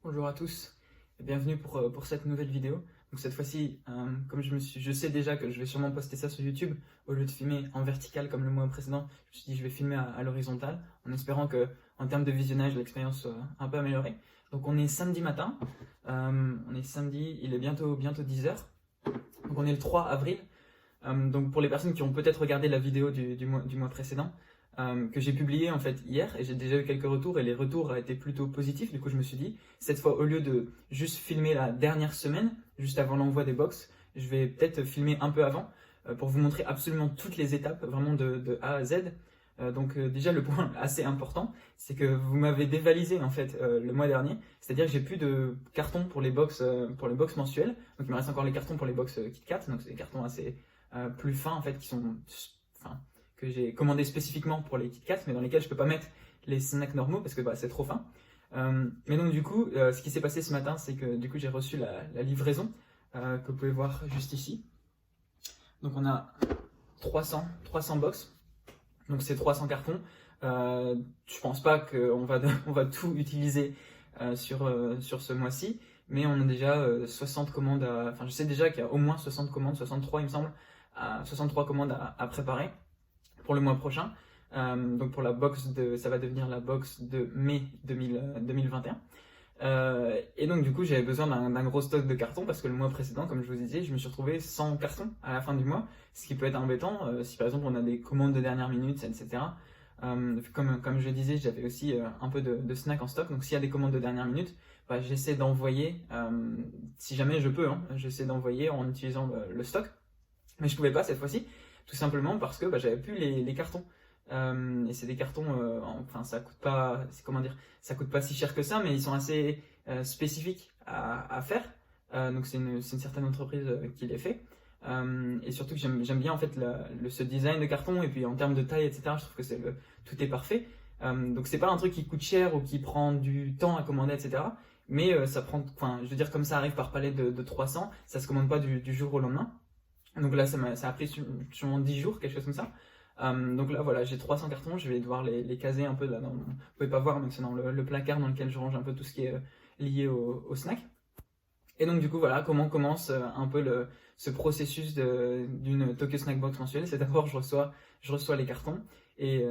Bonjour à tous et bienvenue pour cette nouvelle vidéo. Donc cette fois-ci, comme je sais déjà que je vais sûrement poster ça sur YouTube, au lieu de filmer en vertical comme le mois précédent, je me suis dit je vais filmer à l'horizontale, en espérant que en termes de visionnage, l'expérience soit un peu améliorée. Donc on est samedi matin, il est bientôt 10h, donc on est le 3 avril. Donc pour les personnes qui ont peut-être regardé la vidéo du mois précédent, que j'ai publié en fait hier, et j'ai déjà eu quelques retours et les retours étaient plutôt positifs. Du coup je me suis dit, cette fois au lieu de juste filmer la dernière semaine, juste avant l'envoi des box, je vais peut-être filmer un peu avant pour vous montrer absolument toutes les étapes, vraiment de A à Z. Déjà le point assez important, c'est que vous m'avez dévalisé en fait le mois dernier, c'est-à-dire que j'ai plus de cartons pour les box mensuelles, donc il me reste encore les cartons pour les box KitKat, donc c'est des cartons assez plus fins en fait qui sont, enfin, que j'ai commandé spécifiquement pour les KitKat, mais dans lesquels je peux pas mettre les snacks normaux parce que c'est trop fin. Mais donc du coup, ce qui s'est passé ce matin, c'est que du coup j'ai reçu la livraison que vous pouvez voir juste ici. Donc on a 300 box, donc c'est 300 cartons. Je pense pas qu'on va, on va tout utiliser sur ce mois-ci, mais on a déjà 60 commandes, enfin je sais déjà qu'il y a au moins 60 commandes, 63 il me semble, 63 commandes à préparer pour le mois prochain. Donc pour la box ça va devenir la box de mai 2021. Et donc du coup j'avais besoin d'un gros stock de cartons parce que le mois précédent, comme je vous disais, je me suis retrouvé sans cartons à la fin du mois, ce qui peut être embêtant si par exemple on a des commandes de dernière minute, etc. Comme je le disais, j'avais aussi un peu de snacks en stock, donc s'il y a des commandes de dernière minute, j'essaie d'envoyer, si jamais je peux, j'essaie d'envoyer en utilisant le stock, mais je pouvais pas cette fois-ci, tout simplement parce que j'avais plus les cartons. Et c'est des cartons, enfin ça coûte pas, comment dire, ça coûte pas si cher que ça, mais ils sont assez spécifiques à faire. Donc c'est une certaine entreprise qui les fait. Et surtout que j'aime bien en fait ce design de carton, et puis en termes de taille, etc. Je trouve que tout est parfait. Donc c'est pas un truc qui coûte cher ou qui prend du temps à commander, etc. Mais ça prend, enfin je veux dire, comme ça arrive par palette de 300, ça se commande pas du jour au lendemain. Donc là, ça a pris sûrement 10 jours, quelque chose comme ça. Donc là, voilà, j'ai 300 cartons, je vais devoir les caser un peu là. Vous pouvez pas voir, mais c'est dans le placard dans lequel je range un peu tout ce qui est lié au snack. Et donc du coup, voilà, comment commence un peu ce processus d'une Tokyo Snack Box mensuelle. C'est d'abord, je reçois les cartons. Et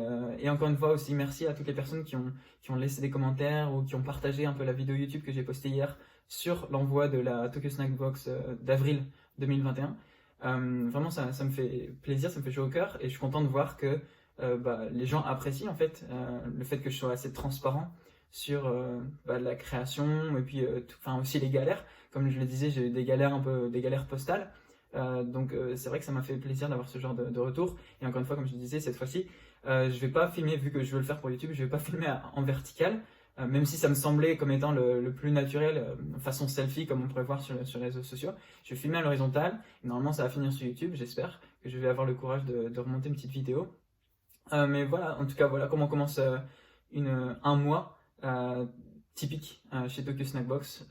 encore une fois aussi, merci à toutes les personnes qui ont laissé des commentaires ou qui ont partagé un peu la vidéo YouTube que j'ai postée hier sur l'envoi de la Tokyo Snack Box d'avril 2021. Vraiment, ça me fait plaisir, ça me fait chaud au cœur, et je suis content de voir que les gens apprécient en fait le fait que je sois assez transparent sur la création, et puis enfin aussi les galères. Comme je le disais, j'ai eu des galères des galères postales. C'est vrai que ça m'a fait plaisir d'avoir ce genre de retour. Et encore une fois, comme je le disais, cette fois-ci, je vais pas filmer, vu que je veux le faire pour YouTube, je vais pas filmer en vertical. Même si ça me semblait comme étant le plus naturel, façon selfie comme on pourrait voir sur les réseaux sociaux. Je vais filmer à l'horizontale, et normalement ça va finir sur YouTube, j'espère que je vais avoir le courage de remonter une petite vidéo. Mais voilà, en tout cas, voilà comment commence un mois typique chez Tokyo Snack Box.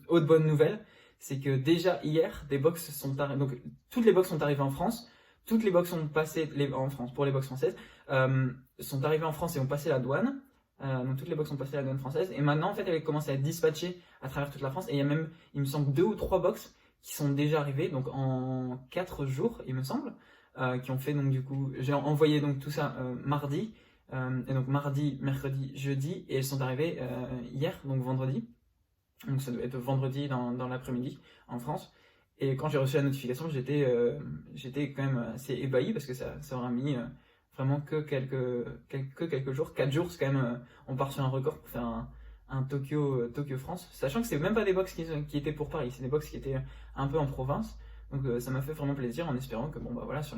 Autre bonne nouvelle, c'est que déjà hier, des box sont arrivées, donc toutes les box sont arrivées en France, toutes les box sont passées, en France, pour les box françaises, sont arrivées en France et ont passé la douane. Donc toutes les box sont passées à la douane française, et maintenant en fait elles commencent à être dispatchées à travers toute la France, et il y a même, il me semble, 2 ou 3 box qui sont déjà arrivées, donc en 4 jours il me semble, qui ont fait, donc du coup j'ai envoyé donc tout ça mardi, et donc mardi, mercredi, jeudi, et elles sont arrivées hier, donc vendredi, donc ça doit être vendredi dans l'après-midi en France. Et quand j'ai reçu la notification, j'étais quand même assez ébahi parce que ça aura mis vraiment que quelques jours. 4 jours, c'est quand même, on part sur un record pour faire un Tokyo France, sachant que c'est même pas des box qui étaient pour Paris, c'est des box qui étaient un peu en province. Donc ça m'a fait vraiment plaisir, en espérant que voilà, sur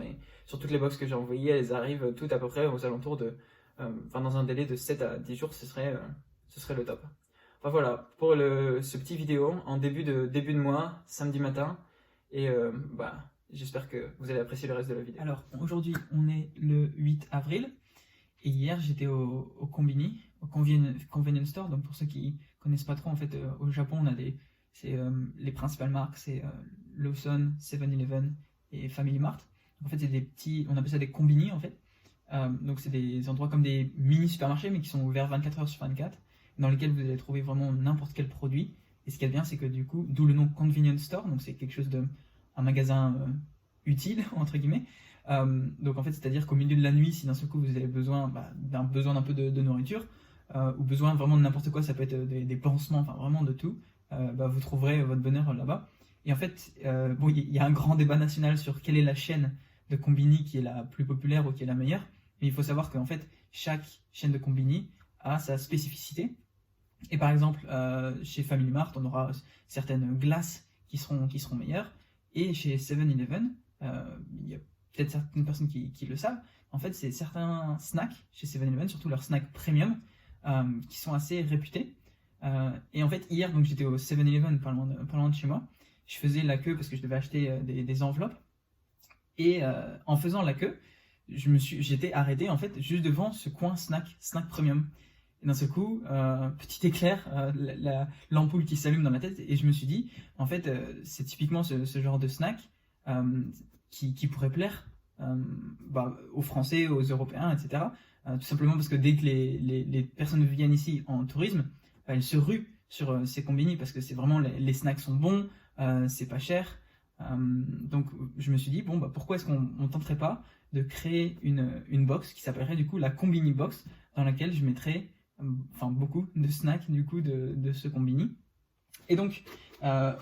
toutes les box que j'ai envoyées, elles arrivent toutes à peu près aux alentours de, dans un délai de 7 à 10 jours, ce serait le top. Enfin voilà, pour ce petit vidéo en début de mois, samedi matin, et j'espère que vous allez apprécier le reste de la vidéo. Alors aujourd'hui on est le 8 avril, et hier j'étais au Combini, au Convenience Store. Donc pour ceux qui connaissent pas trop, en fait au Japon on a les principales marques, c'est Lawson, 7-Eleven et Family Mart. En fait c'est des petits, on appelle ça des combini en fait. Donc c'est des endroits comme des mini supermarchés, mais qui sont ouverts 24 heures sur 24. dans lesquels vous allez trouver vraiment n'importe quel produit. Et ce qui est bien, c'est que du coup, d'où le nom Convenience Store, donc c'est quelque chose un magasin utile, entre guillemets. Donc en fait, c'est-à-dire qu'au milieu de la nuit, si d'un seul coup vous avez besoin d'un peu de nourriture, ou besoin vraiment de n'importe quoi, ça peut être des pansements, enfin vraiment de tout, vous trouverez votre bonheur là-bas. Et en fait, bon, il y a un grand débat national sur quelle est la chaîne de combini qui est la plus populaire ou qui est la meilleure. Mais il faut savoir qu'en fait, chaque chaîne de combini a sa spécificité. Et par exemple, chez Family Mart, on aura certaines glaces qui seront meilleures. Et chez 7-Eleven, il y a peut-être certaines personnes qui le savent. En fait, c'est certains snacks chez 7-Eleven, surtout leurs snacks premium, qui sont assez réputés. Et en fait, hier, donc j'étais au 7-Eleven, pas loin de chez moi. Je faisais la queue parce que je devais acheter des enveloppes. Et en faisant la queue, j'étais arrêté en fait juste devant ce coin snack premium. Et d'un seul coup, petit éclair, l'ampoule qui s'allume dans la tête, et je me suis dit, en fait, c'est typiquement ce genre de snack qui pourrait plaire aux Français, aux Européens, etc. Tout simplement parce que dès que les personnes viennent ici en tourisme, elles se ruent sur ces combini parce que c'est vraiment les snacks sont bons, c'est pas cher. Donc je me suis dit, bon, pourquoi est-ce qu'on ne tenterait pas de créer une box qui s'appellerait du coup la Combini Box, dans laquelle je mettrais beaucoup de snacks du coup de ce combini. Et donc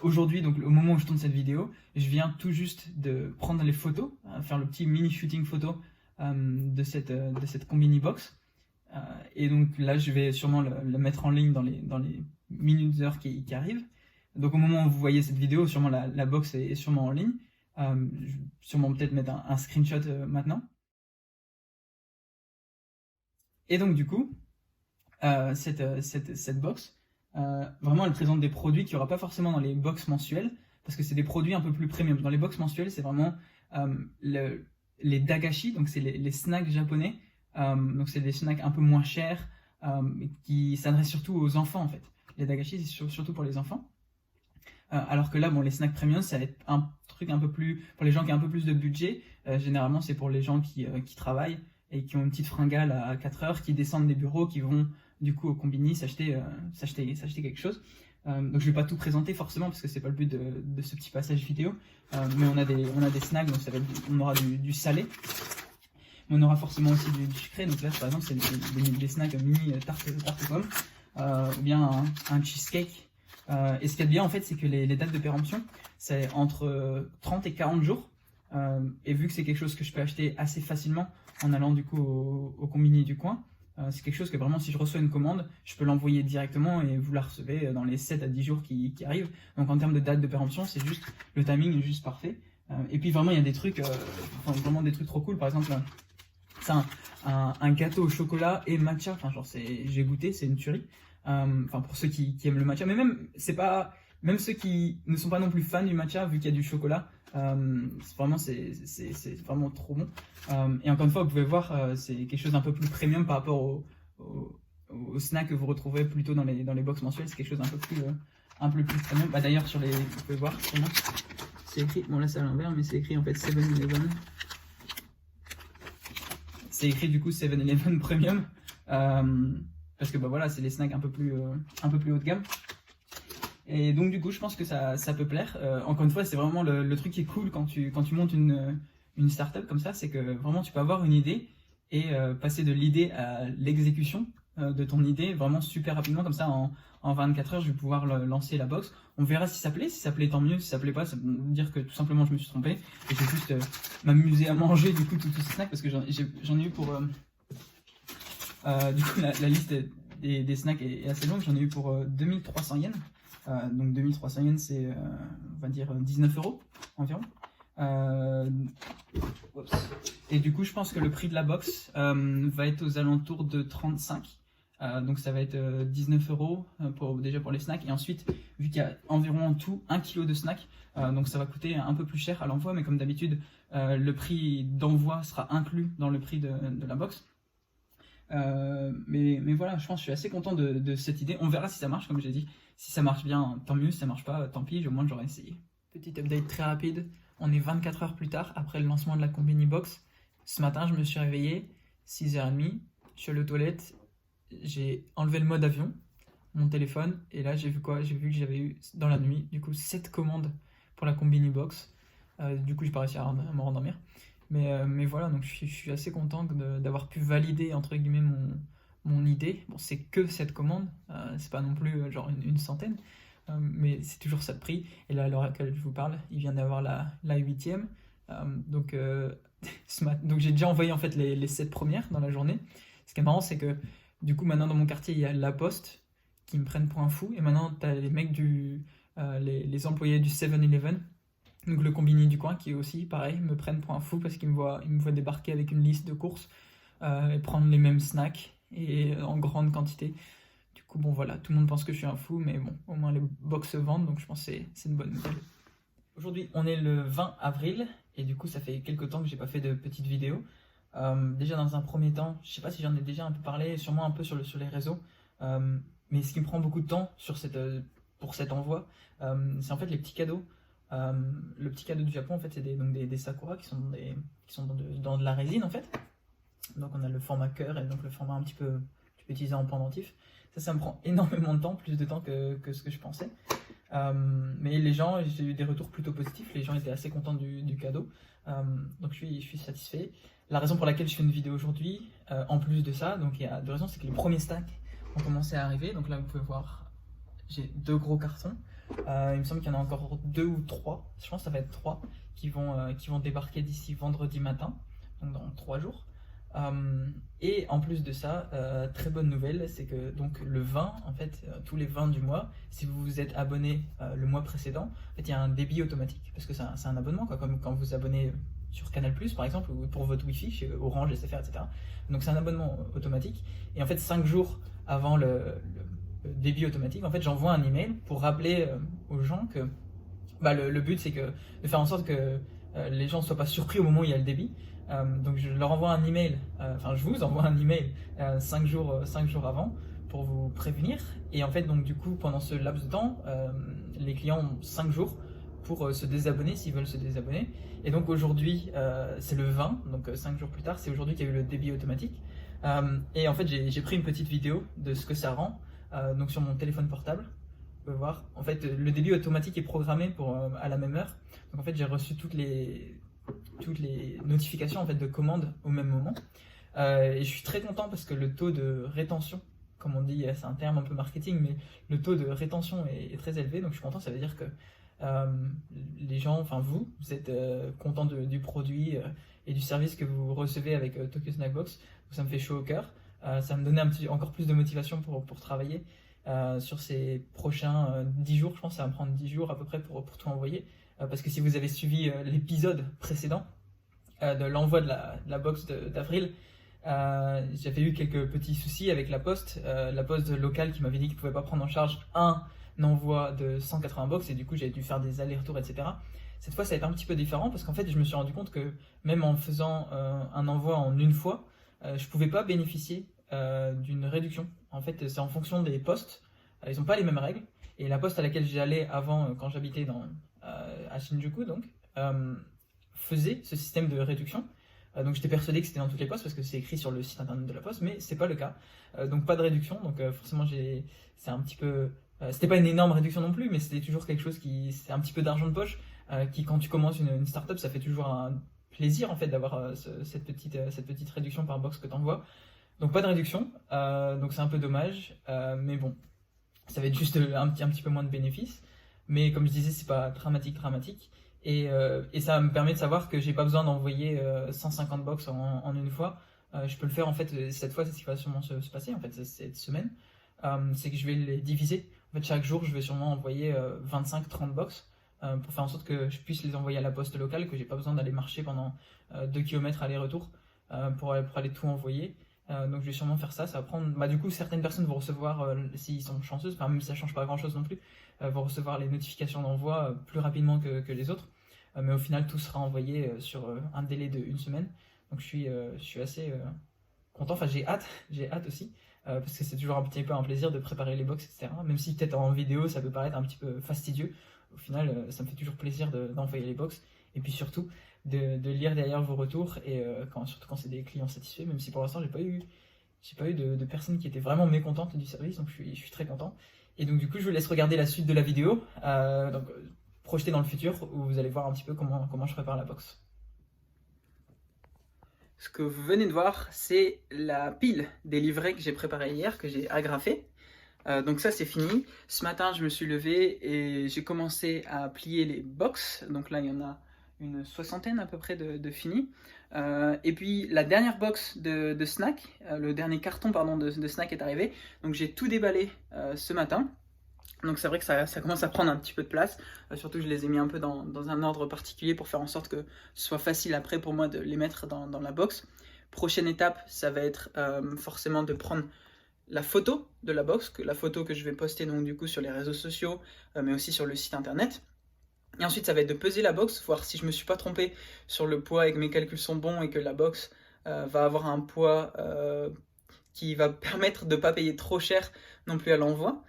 aujourd'hui, donc au moment où je tourne cette vidéo, je viens tout juste de prendre les photos, faire le petit mini shooting photo de cette combini box. Et donc là, je vais sûrement le mettre en ligne dans les minutes, heures qui arrivent. Donc au moment où vous voyez cette vidéo, sûrement la box est sûrement en ligne. Je vais sûrement peut-être mettre un screenshot maintenant. Et donc du coup, cette box, vraiment elle présente des produits qu'il n'y aura pas forcément dans les box mensuelles, parce que c'est des produits un peu plus premium. Dans les box mensuelles, c'est vraiment les dagashi, donc c'est les snacks japonais. Donc c'est des snacks un peu moins chers, qui s'adressent surtout aux enfants en fait. Les dagashi, c'est surtout pour les enfants. Alors que là, bon, les snacks premium, ça va être un truc un peu plus pour les gens qui ont un peu plus de budget. Généralement, c'est pour les gens qui travaillent et qui ont une petite fringale à 4 heures, qui descendent des bureaux, qui vont du coup au combini s'acheter quelque chose. Donc je vais pas tout présenter forcément parce que c'est pas le but de ce petit passage vidéo. Mais on a des snacks, donc on aura du salé. Mais on aura forcément aussi du sucré. Donc là, par exemple, c'est des snacks mini tarte pomme, ou bien un cheesecake. Et ce qu'il y a de bien en fait, c'est que les dates de péremption, c'est entre 30 et 40 jours. Et vu que c'est quelque chose que je peux acheter assez facilement en allant du coup au combini du coin, c'est quelque chose que vraiment, si je reçois une commande, je peux l'envoyer directement et vous la recevez dans les 7 à 10 jours qui arrivent. Donc en termes de date de péremption, c'est juste, le timing est juste parfait. Et puis vraiment, il y a des trucs, vraiment des trucs trop cool. Par exemple, c'est un gâteau au chocolat et matcha. Enfin, genre, j'ai goûté, c'est une tuerie. Pour ceux qui aiment le matcha, mais même ceux qui ne sont pas non plus fans du matcha, vu qu'il y a du chocolat, c'est vraiment trop bon. Et encore une fois, vous pouvez voir, c'est quelque chose d'un peu plus premium par rapport au snack que vous retrouvez plutôt dans les box mensuelles. C'est quelque chose un peu plus premium. D'ailleurs, vous pouvez voir, sûrement, c'est écrit, bon là c'est à l'envers, mais c'est écrit en fait 7-Eleven. C'est écrit du coup 7-Eleven Premium. Parce que voilà, c'est les snacks un peu plus haut de gamme. Et donc du coup, je pense que ça peut plaire. Encore une fois, c'est vraiment le truc qui est cool quand tu montes une startup comme ça, c'est que vraiment tu peux avoir une idée et passer de l'idée à l'exécution de ton idée vraiment super rapidement. Comme ça, en 24 heures, je vais pouvoir lancer la box. On verra si ça plaît. Si ça plaît, tant mieux. Si ça plaît pas, ça veut dire que tout simplement je me suis trompé. Et je vais juste m'amuser à manger du coup tous ces snacks parce que j'en ai eu pour... du coup, la liste des snacks est assez longue. J'en ai eu pour 2300 yens. Donc 2300 yens, c'est on va dire 19 € environ. Et du coup, je pense que le prix de la box va être aux alentours de 35. Donc ça va être 19 € déjà pour les snacks. Et ensuite, vu qu'il y a environ en tout 1 kg de snacks, donc ça va coûter un peu plus cher à l'envoi. Mais comme d'habitude, le prix d'envoi sera inclus dans le prix de la box. Mais voilà, je pense que je suis assez content de cette idée. On verra si ça marche, comme j'ai dit. Si ça marche bien, tant mieux. Si ça marche pas, tant pis, au moins j'aurais essayé. Petit update très rapide. On est 24 heures plus tard, après le lancement de la Combini Box. Ce matin, je me suis réveillé, 6h30. Je suis allé aux toilettes. J'ai enlevé le mode avion. mon téléphone et là j'ai vu quoi? J'ai vu que j'avais eu dans la nuit du coup 7 commandes pour la Combini Box. Du coup j'ai pas réussi à me rendormir. Mais voilà, donc je suis assez content d'avoir pu valider entre guillemets mon idée. Bon, c'est que cette commande, c'est pas non plus genre une centaine, mais c'est toujours ça de prix. Et là, à l'heure à laquelle je vous parle, il vient d'avoir la huitième. Donc, donc j'ai déjà envoyé en fait les 7 premières dans la journée. Ce qui est marrant, c'est que du coup, maintenant dans mon quartier, il y a la Poste qui me prennent pour un fou. Et maintenant, t'as les mecs les employés du 7-Eleven, donc le combini du coin, qui aussi, pareil, me prennent pour un fou parce qu'ils me voient débarquer avec une liste de courses et prendre les mêmes snacks et en grande quantité. Du coup, bon voilà, tout le monde pense que je suis un fou, mais bon, au moins les box se vendent, donc je pense que c'est une bonne nouvelle. Aujourd'hui, on est le 20 avril, et du coup, ça fait quelques temps que j'ai pas fait de petites vidéos. Déjà, dans un premier temps, je sais pas si j'en ai déjà un peu parlé, sûrement un peu sur les réseaux, mais ce qui me prend beaucoup de temps pour cet envoi, c'est en fait les petits cadeaux. Le petit cadeau du Japon, en fait, c'est donc des sakura qui sont dans de la résine, en fait. Donc, on a le format cœur et donc le format un petit peu utilisé en pendentif. Ça me prend énormément de temps, plus de temps que ce que je pensais. Mais les gens, j'ai eu des retours plutôt positifs, les gens étaient assez contents du cadeau, donc je suis satisfait. La raison pour laquelle je fais une vidéo aujourd'hui, en plus de ça, donc il y a deux raisons, c'est que les premiers stacks ont commencé à arriver, donc là vous pouvez voir, j'ai 2 gros cartons, il me semble qu'il y en a encore 2 ou 3, je pense que ça va être 3 qui vont débarquer d'ici vendredi matin, donc dans 3 jours. Et en plus de ça, très bonne nouvelle, c'est que donc le 20, en fait, tous les 20 du mois, si vous vous êtes abonné le mois précédent, en fait, il y a un débit automatique, parce que c'est un abonnement, quoi, comme quand vous vous abonnez sur Canal+, par exemple, ou pour votre Wi-Fi chez Orange, SFR, etc. Donc c'est un abonnement automatique, et en fait, 5 jours avant le débit automatique, en fait, j'envoie un email pour rappeler aux gens que le but, c'est de faire en sorte que les gens ne soient pas surpris au moment où il y a le débit. Donc je leur envoie un email, je vous envoie un email 5 jours avant pour vous prévenir. Et en fait, donc du coup, pendant ce laps de temps, les clients ont 5 jours pour se désabonner s'ils veulent se désabonner. Et donc aujourd'hui, c'est le 20, donc 5 jours plus tard, c'est aujourd'hui qu'il y a eu le débit automatique. Et en fait, j'ai pris une petite vidéo de ce que ça rend, donc sur mon téléphone portable. Vous pouvez voir, en fait, le débit automatique est programmé à la même heure. Donc en fait, j'ai reçu toutes les notifications en fait, de commandes au même moment. Et je suis très content parce que le taux de rétention, comme on dit, c'est un terme un peu marketing, mais le taux de rétention est très élevé. Donc je suis content, ça veut dire que les gens, enfin vous êtes contents du produit et du service que vous recevez avec Tokyo Snackbox. Donc ça me fait chaud au cœur. Ça me donnait encore plus de motivation pour travailler sur ces prochains 10 jours. Je pense que ça va me prendre 10 jours à peu près pour tout envoyer. Parce que si vous avez suivi l'épisode précédent de l'envoi de la box d'avril, j'avais eu quelques petits soucis avec la poste locale qui m'avait dit qu'il ne pouvait pas prendre en charge un envoi de 180 box et du coup j'avais dû faire des allers-retours, etc. Cette fois ça a été un petit peu différent parce qu'en fait je me suis rendu compte que même en faisant un envoi en une fois, je ne pouvais pas bénéficier d'une réduction. En fait c'est en fonction des postes, ils n'ont pas les mêmes règles. Et la poste à laquelle j'allais avant, quand j'habitais à Shinjuku, donc, faisait ce système de réduction. Donc j'étais persuadé que c'était dans toutes les postes parce que c'est écrit sur le site internet de la poste, mais c'est pas le cas. Donc pas de réduction. Donc forcément c'est un petit peu, c'était pas une énorme réduction non plus, mais c'était toujours quelque chose c'est un petit peu d'argent de poche qui quand tu commences une startup, ça fait toujours un plaisir en fait d'avoir cette petite réduction par box que t'envoies. Donc pas de réduction, donc c'est un peu dommage, mais bon. Ça va être juste un petit peu moins de bénéfices. Mais comme je disais, c'est pas dramatique. Et ça me permet de savoir que j'ai pas besoin d'envoyer 150 box en une fois. Je peux le faire en fait, cette fois, c'est ce qui va sûrement se passer en fait, cette semaine. C'est que je vais les diviser. En fait, chaque jour, je vais sûrement envoyer 25-30 box pour faire en sorte que je puisse les envoyer à la poste locale, que j'ai pas besoin d'aller marcher pendant 2 km aller-retour pour aller tout envoyer. Donc je vais sûrement faire ça, ça va prendre. Du coup, certaines personnes vont recevoir, s'ils sont chanceuses, enfin même si ça change pas grand chose non plus, vont recevoir les notifications d'envoi plus rapidement que les autres. Mais au final, tout sera envoyé sur un délai de 1 semaine. Donc je suis assez content, enfin j'ai hâte aussi, parce que c'est toujours un petit peu un plaisir de préparer les box, etc. Même si peut-être en vidéo ça peut paraître un petit peu fastidieux, au final ça me fait toujours plaisir d'envoyer les box. Et puis surtout, de lire derrière vos retours et surtout quand c'est des clients satisfaits, même si pour l'instant j'ai pas eu j'ai pas eu de personnes qui étaient vraiment mécontentes du service, donc je suis très content. Et donc du coup, je vous laisse regarder la suite de la vidéo, projetée dans le futur, où vous allez voir un petit peu comment je prépare la box. Ce que vous venez de voir, c'est la pile des livrets que j'ai préparé hier, que j'ai agrafé. Donc ça c'est fini. Ce matin je me suis levé et j'ai commencé à plier les box. Donc là il y en a une soixantaine à peu près de finis. Et puis la dernière box de snack, le dernier carton pardon, de snack est arrivé. Donc j'ai tout déballé ce matin. Donc c'est vrai que ça commence à prendre un petit peu de place. Surtout je les ai mis un peu dans un ordre particulier pour faire en sorte que ce soit facile après pour moi de les mettre dans la box. Prochaine étape, ça va être forcément de prendre la photo de la box, la photo que je vais poster donc du coup sur les réseaux sociaux, mais aussi sur le site internet. Et ensuite ça va être de peser la box, voir si je me suis pas trompé sur le poids et que mes calculs sont bons et que la box va avoir un poids qui va permettre de ne pas payer trop cher non plus à l'envoi.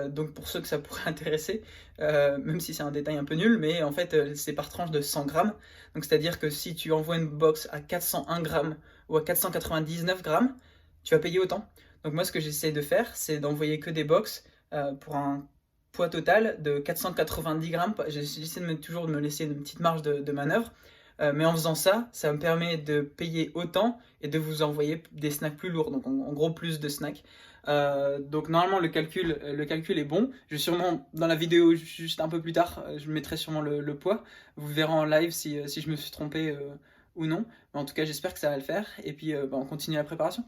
Donc pour ceux que ça pourrait intéresser, même si c'est un détail un peu nul, mais en fait c'est par tranche de 100 grammes. Donc c'est-à-dire que si tu envoies une box à 401 grammes ou à 499 grammes, tu vas payer autant. Donc moi ce que j'essaie de faire, c'est d'envoyer que des box pour un poids total de 490 grammes. J'essaie toujours de me laisser une petite marge de manœuvre. Mais en faisant ça, ça me permet de payer autant et de vous envoyer des snacks plus lourds, donc en gros plus de snacks. Donc normalement le calcul est bon. Je vais sûrement dans la vidéo juste un peu plus tard, je mettrai sûrement le poids. Vous verrez en live si je me suis trompé ou non. Mais en tout cas j'espère que ça va le faire. Et puis on continue la préparation.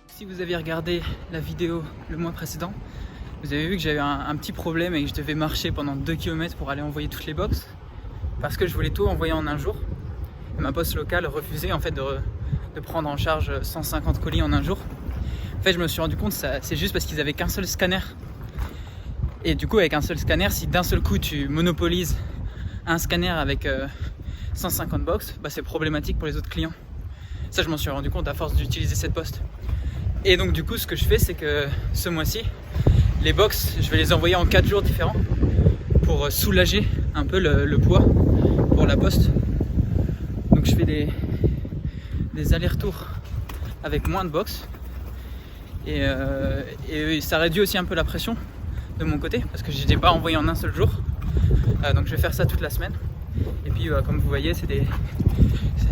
Si vous avez regardé la vidéo le mois précédent, vous avez vu que j'avais un petit problème et que je devais marcher pendant 2 km pour aller envoyer toutes les box parce que je voulais tout envoyer en un jour. Et ma poste locale refusait en fait de prendre en charge 150 colis en un jour. En fait je me suis rendu compte que c'est juste parce qu'ils avaient qu'un seul scanner. Et du coup avec un seul scanner, si d'un seul coup tu monopolises un scanner avec 150 box, bah, c'est problématique pour les autres clients. Ça je m'en suis rendu compte à force d'utiliser cette poste. Et donc du coup ce que je fais c'est que ce mois-ci les box je vais les envoyer en 4 jours différents pour soulager un peu le poids pour la poste. Donc je fais des allers-retours avec moins de box et ça réduit aussi un peu la pression de mon côté parce que je n'ai pas envoyé en un seul jour. Donc je vais faire ça toute la semaine. Et puis comme vous voyez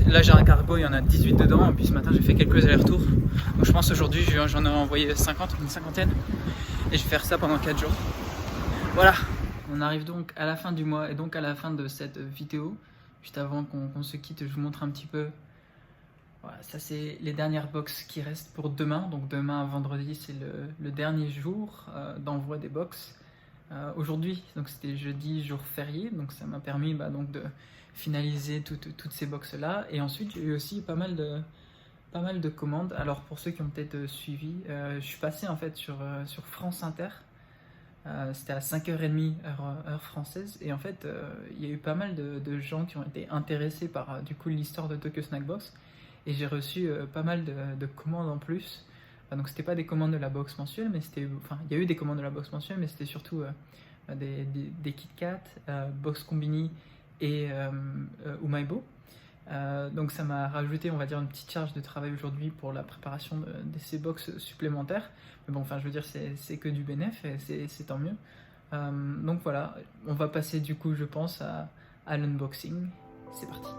là j'ai un cargo, il y en a 18 dedans, et puis ce matin j'ai fait quelques allers-retours. Donc je pense aujourd'hui j'en ai envoyé 50, une cinquantaine, et je vais faire ça pendant 4 jours. Voilà, on arrive donc à la fin du mois et donc à la fin de cette vidéo. Juste avant qu'on se quitte, je vous montre un petit peu. Voilà, ça c'est les dernières box qui restent pour demain. Donc demain vendredi c'est le dernier jour d'envoi des box. Aujourd'hui, donc c'était jeudi, jour férié, donc ça m'a permis donc de finaliser toutes ces box là. Et ensuite j'ai eu aussi pas mal de commandes. Alors pour ceux qui ont peut-être suivi, je suis passé en fait sur France Inter. C'était à 5h30 heure française, et en fait il y a eu pas mal de gens qui ont été intéressés par du coup l'histoire de Tokyo Snack Box, et j'ai reçu pas mal de commandes en plus. Donc c'était pas des commandes de la box mensuelle, mais il y a eu des commandes de la box mensuelle, mais c'était surtout des Kit Kat, box Combini et Umaibo. Donc ça m'a rajouté, on va dire, une petite charge de travail aujourd'hui pour la préparation de ces box supplémentaires. Mais bon, enfin je veux dire, c'est que du bénéf, et c'est tant mieux. Donc voilà, on va passer du coup je pense à l'unboxing. C'est parti.